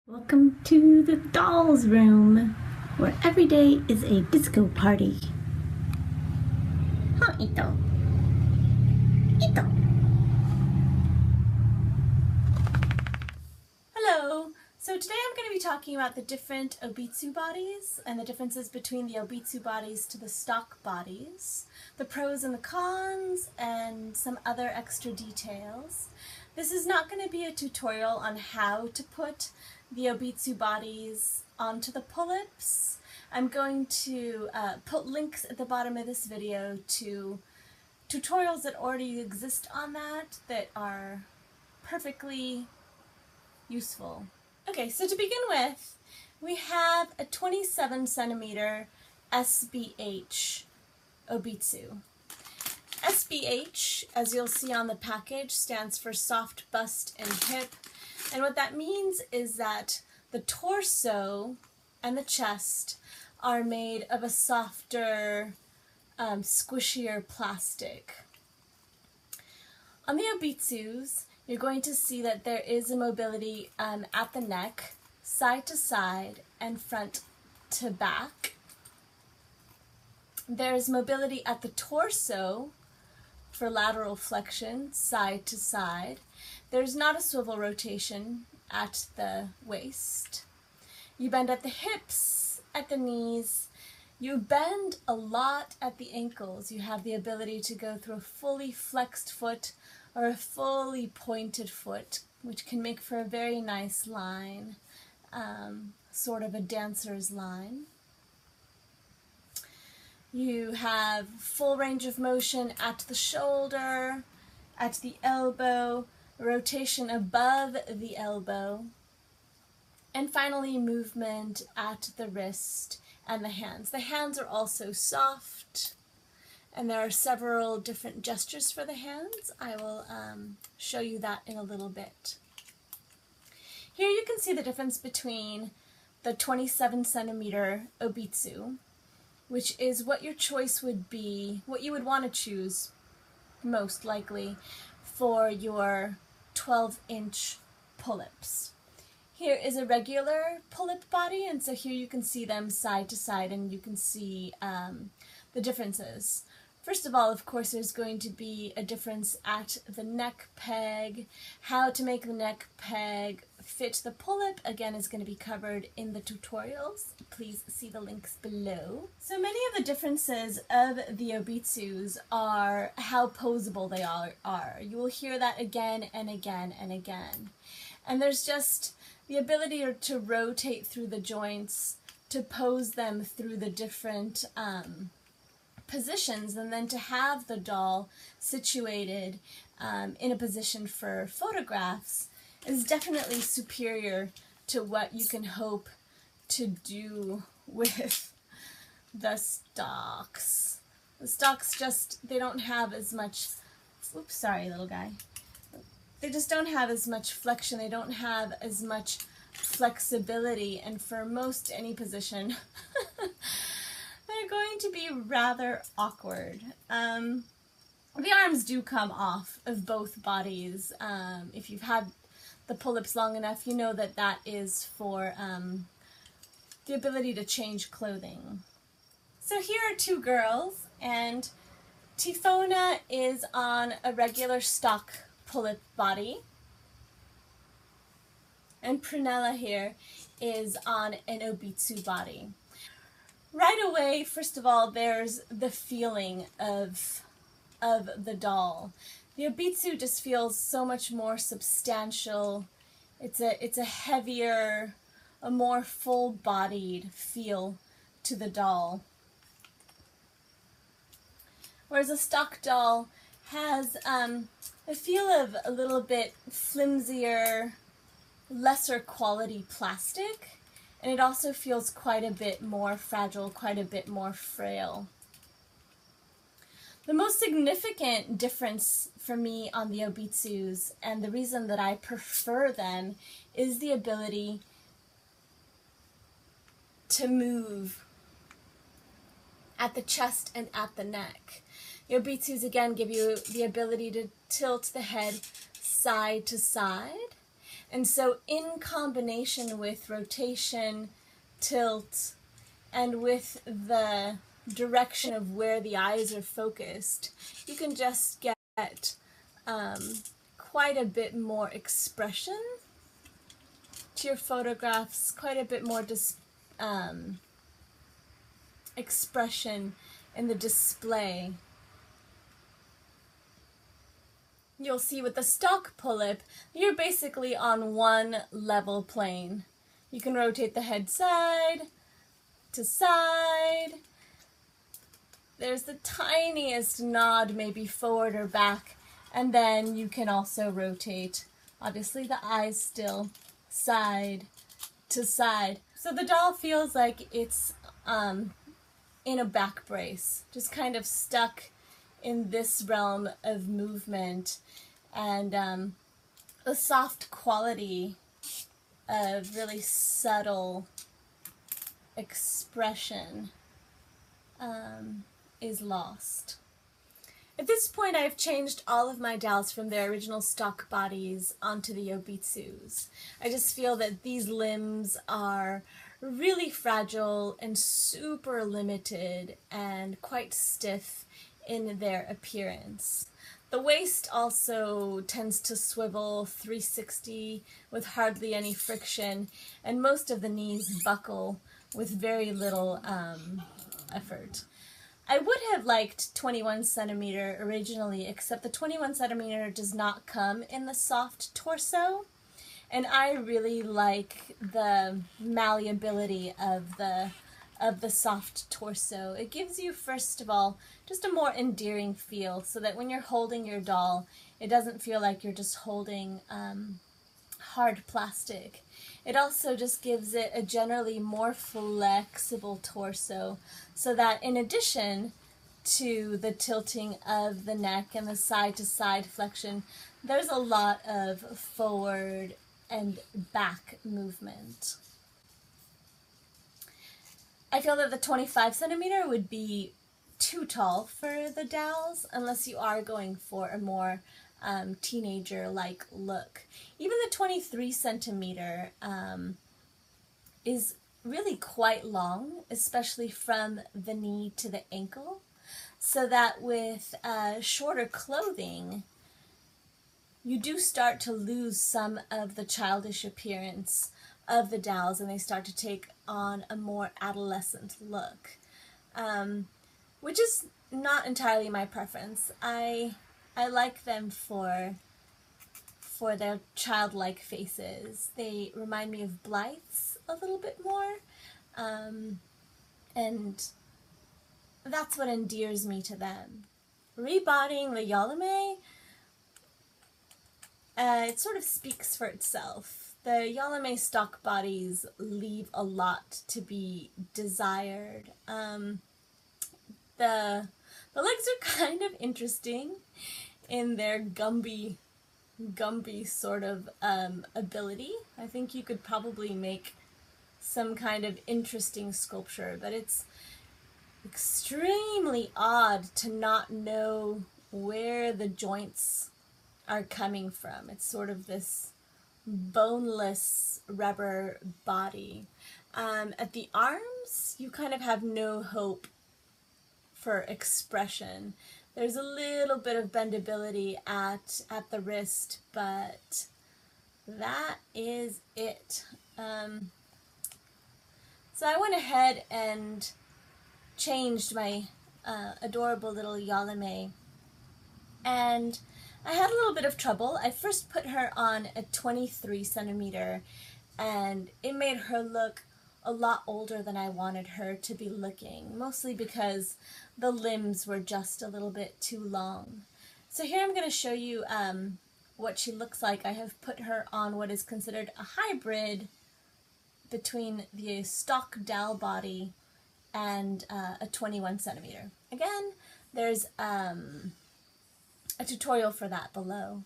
Welcome to the Dolls Room, where every day is a disco party. Huh, Ito? Ito! Hello! So today I'm going to be talking about the different Obitsu bodies and the differences between the Obitsu bodies to the stock bodies, the pros and the cons, and some other extra details. This is not going to be a tutorial on how to put the Obitsu bodies onto the Pullips. I'm going to put links at the bottom of this video to tutorials that already exist on that are perfectly useful. Okay, so to begin with, we have a 27 centimeter SBH Obitsu. SBH, as you'll see on the package, stands for soft bust and hip. And what that means is that the torso and the chest are made of a softer, squishier plastic. On the Obitsus, you're going to see that there is a mobility at the neck, side to side, and front to back. There's mobility at the torso for lateral flexion, side to side. There's not a swivel rotation at the waist. You bend at the hips, at the knees. You bend a lot at the ankles. You have the ability to go through a fully flexed foot or a fully pointed foot, which can make for a very nice line, sort of a dancer's line. You have full range of motion at the shoulder, at the elbow, rotation above the elbow, and finally movement at the wrist and the hands. The hands are also soft, and there are several different gestures for the hands. I will show you that in a little bit. Here you can see the difference between the 27 centimeter Obitsu, which is what your choice would be, what you would want to choose most likely for your 12-inch Pullips. Here is a regular Pullip body, and so here you can see them side to side, and you can see the differences. First of all, of course, there's going to be a difference at the neck peg. How to make the neck peg fit the Pullip, again, is going to be covered in the tutorials. Please see the links below. So many of the differences of the Obitsus are how posable they are. You will hear that again and again and again. And there's just the ability to rotate through the joints, to pose them through the different positions, and then to have the doll situated in a position for photographs is definitely superior to what you can hope to do with the stocks. The stocks just, they don't have as much, oops, sorry little guy. They just don't have as much flexion, they don't have as much flexibility, and for most any position, they're going to be rather awkward. The arms do come off of both bodies. If you've had the Pullips long enough, you know that that is for the ability to change clothing. So here are two girls, and Tifona is on a regular stock Pullip body, and Prunella here is on an Obitsu body. Right away, first of all, there's the feeling of the doll. The Obitsu just feels so much more substantial. It's a heavier, a more full-bodied feel to the doll. Whereas a stock doll has a feel of a little bit flimsier, lesser quality plastic, and it also feels quite a bit more fragile, quite a bit more frail. The most significant difference for me on the Obitsus, and the reason that I prefer them, is the ability to move at the chest and at the neck. The Obitsus again give you the ability to tilt the head side to side, And so in combination with rotation, tilt, and with the direction of where the eyes are focused, you can just get quite a bit more expression to your photographs, quite a bit more expression in the display. You'll see with the stock Pullip, you're basically on one level plane. You can rotate the head side to side. There's the tiniest nod, maybe forward or back, and then you can also rotate, obviously the eyes still, side to side. So the doll feels like it's in a back brace, just kind of stuck in this realm of movement, and the soft quality of really subtle expression is lost. At this point, I've changed all of my dolls from their original stock bodies onto the Obitsus. I just feel that these limbs are really fragile and super limited and quite stiff in their appearance. The waist also tends to swivel 360 with hardly any friction, and most of the knees buckle with very little effort. I would have liked 21 centimeter originally, except the 21 centimeter does not come in the soft torso, and I really like the malleability of the soft torso. It gives you, first of all, just a more endearing feel, so that when you're holding your doll, it doesn't feel like you're just holding hard plastic. It also just gives it a generally more flexible torso, so that in addition to the tilting of the neck and the side-to-side flexion, there's a lot of forward and back movement. I feel that the 25 centimeter would be too tall for the dolls, unless you are going for a more teenager-like look. Even the 23 centimeter is really quite long, especially from the knee to the ankle, so that with shorter clothing, you do start to lose some of the childish appearance of the dolls, and they start to take on a more adolescent look, which is not entirely my preference. I like them for their childlike faces. They remind me of Blythes a little bit more, and that's what endears me to them. Rebodying the Yeolume, it sort of speaks for itself. The Yeolume stock bodies leave a lot to be desired. The legs are kind of interesting in their Gumby sort of ability. I think you could probably make some kind of interesting sculpture, but it's extremely odd to not know where the joints are coming from. It's sort of this boneless rubber body. At the arms, you kind of have no hope for expression. There's a little bit of bendability at the wrist, but that is it. So I went ahead and changed my adorable little Yeolume, and I had a little bit of trouble. I first put her on a 23 centimeter, and it made her look a lot older than I wanted her to be looking, mostly because the limbs were just a little bit too long. So here I'm going to show you what she looks like. I have put her on what is considered a hybrid between the stock doll body and a 21 centimeter. Again, there's a tutorial for that below.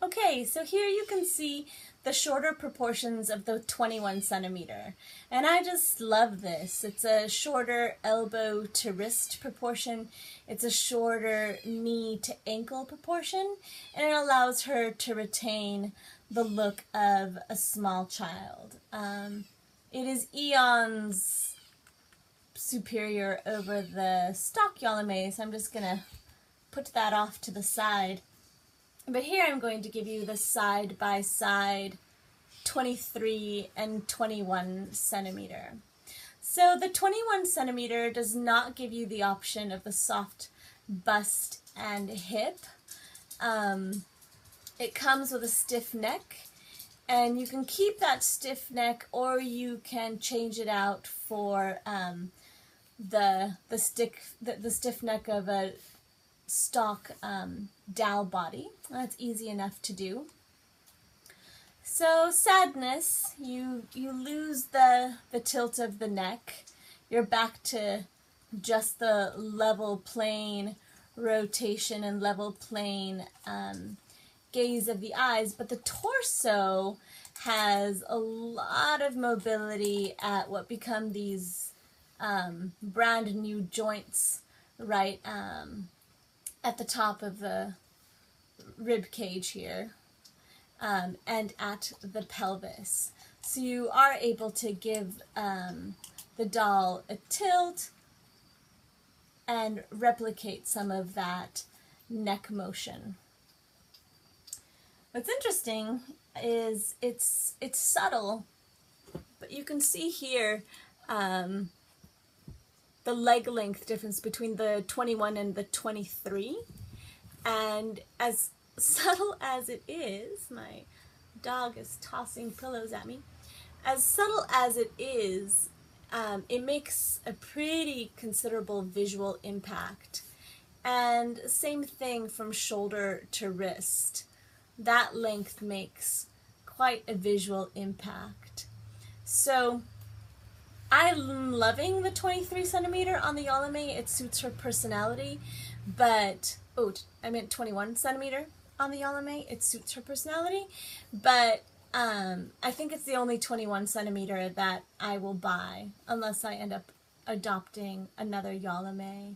Okay, so here you can see the shorter proportions of the 21 centimeter, and I just love this. It's a shorter elbow to wrist proportion, it's a shorter knee to ankle proportion, and it allows her to retain the look of a small child. It is eons superior over the stock Yeolume, so I'm just going to put that off to the side. But here I'm going to give you the side-by-side 23 and 21 centimeter. So the 21 centimeter does not give you the option of the soft bust and hip. It comes with a stiff neck, and you can keep that stiff neck, or you can change it out for the stiff neck of a stock dowel body. That's easy enough to do. So sadness, you lose the tilt of the neck. You're back to just the level plane rotation and level plane gaze of the eyes, but the torso has a lot of mobility at what become these brand new joints right at the top of the rib cage here, and at the pelvis. So you are able to give the doll a tilt and replicate some of that neck motion. What's interesting is it's subtle, but you can see here the leg length difference between the 21 and the 23, and as subtle as it is, my dog is tossing pillows at me, as subtle as it is, it makes a pretty considerable visual impact. And same thing from shoulder to wrist. That length makes quite a visual impact. So I'm loving the 23 centimeter on the Yeolume. It suits her personality, but, oh, I meant 21 centimeter on the Yeolume. It suits her personality, but I think it's the only 21 centimeter that I will buy unless I end up adopting another Yeolume.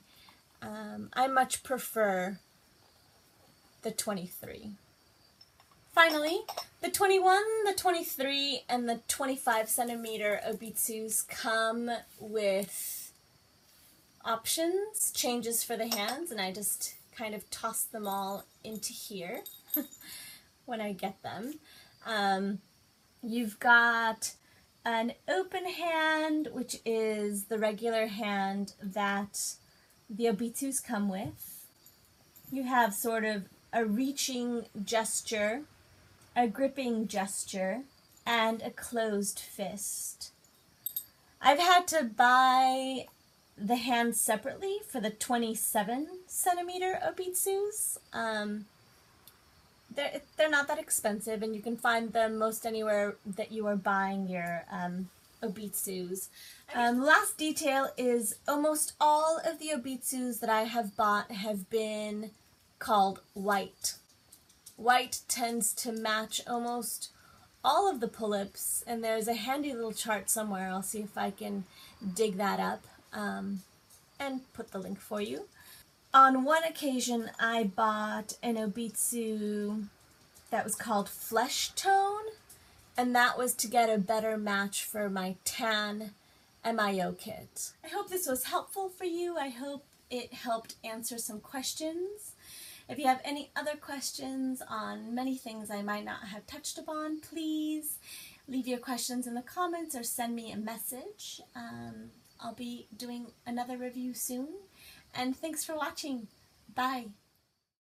I much prefer the 23. Finally, the 21, the 23, and the 25 centimeter Obitsus come with options, changes for the hands, and I just kind of toss them all into here when I get them. You've got an open hand, which is the regular hand that the Obitsus come with. You have sort of a reaching gesture, a gripping gesture, and a closed fist. I've had to buy the hands separately for the 27 centimeter Obitsus. They're not that expensive, and you can find them most anywhere that you are buying your Obitsus. Last detail is almost all of the Obitsus that I have bought have been called white. White tends to match almost all of the Pullips, and there's a handy little chart somewhere. I'll see if I can dig that up and put the link for you. On one occasion, I bought an Obitsu that was called Flesh Tone, and that was to get a better match for my tan MIO kit. I hope this was helpful for you. I hope it helped answer some questions. If you have any other questions on many things I might not have touched upon, please leave your questions in the comments or send me a message. I'll be doing another review soon. And thanks for watching. Bye.